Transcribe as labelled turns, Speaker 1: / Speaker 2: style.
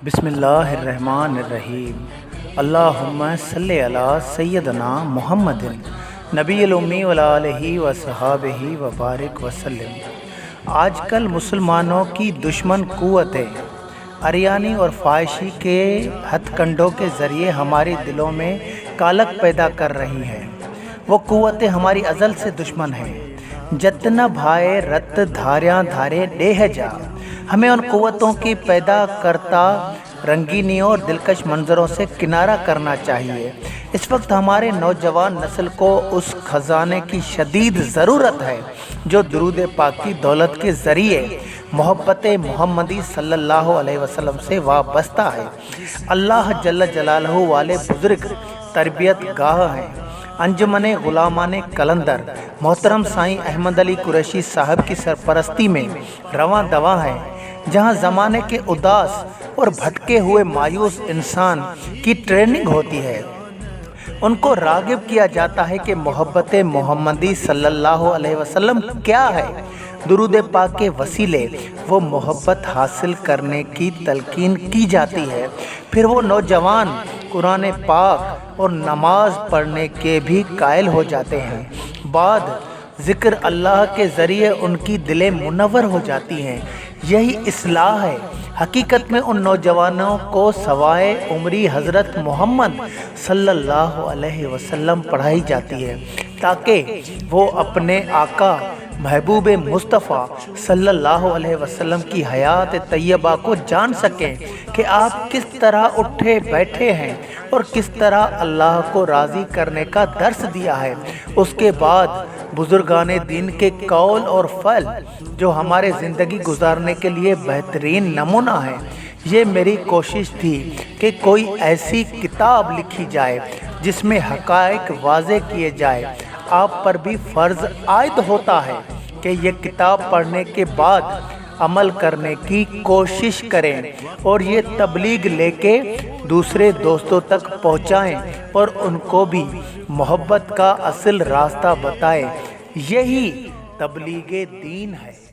Speaker 1: بسم اللہ الرحمن الرحیم۔ اللہم صلی علی سیدنا محمد نبی الامی وعلی آلہ وصحابہ وبارک وسلم۔ آج کل مسلمانوں کی دشمن قوتیں اریانی اور فحاشی کے ہتھ کنڈوں کے ذریعے ہمارے دلوں میں کالک پیدا کر رہی ہیں۔ وہ قوتیں ہماری ازل سے دشمن ہیں۔ جتنا بھائے رت دھاریاں دھارے ڈیہ جا، ہمیں ان قوتوں کی پیدا کرتا رنگینیوں اور دلکش منظروں سے کنارہ کرنا چاہیے۔ اس وقت ہمارے نوجوان نسل کو اس خزانے کی شدید ضرورت ہے جو درود پاک کی دولت کے ذریعے محبت محمدی صلی اللہ علیہ وسلم سے وابستہ ہے۔ اللہ جل جلالہ والے بزرگ تربیت گاہ ہیں۔ انجمن غلامان کلندر محترم سائیں احمد علی قریشی صاحب کی سرپرستی میں رواں دواں ہے، جہاں زمانے کے اداس اور بھٹکے ہوئے مایوس انسان کی ٹریننگ ہوتی ہے۔ ان کو راغب کیا جاتا ہے کہ محبت محمدی صلی اللہ علیہ وسلم کیا ہے۔ درود پاک کے وسیلے وہ محبت حاصل کرنے کی تلقین کی جاتی ہے۔ پھر وہ نوجوان قرآن پاک اور نماز پڑھنے کے بھی قائل ہو جاتے ہیں۔ بعد ذکر اللہ کے ذریعے ان کی دلیں منور ہو جاتی ہیں۔ یہی اصلاح ہے۔ حقیقت میں ان نوجوانوں کو سوائے عمری حضرت محمد صلی اللہ علیہ وسلم پڑھائی جاتی ہے تاکہ وہ اپنے آقا محبوب مصطفیٰ صلی اللہ علیہ وسلم کی حیات طیبہ کو جان سکیں کہ آپ کس طرح اٹھے بیٹھے ہیں اور کس طرح اللہ کو راضی کرنے کا درس دیا ہے۔ اس کے بعد بزرگان دین کے قول اور فعل جو ہمارے زندگی گزارنے کے لیے بہترین نمونہ ہے۔ یہ میری کوشش تھی کہ کوئی ایسی کتاب لکھی جائے جس میں حقائق واضح کیے جائے۔ آپ پر بھی فرض عائد ہوتا ہے کہ یہ کتاب پڑھنے کے بعد عمل کرنے کی کوشش کریں اور یہ تبلیغ لے کے دوسرے دوستوں تک پہنچائیں اور ان کو بھی محبت کا اصل راستہ بتائیں۔ یہی تبلیغ دین ہے۔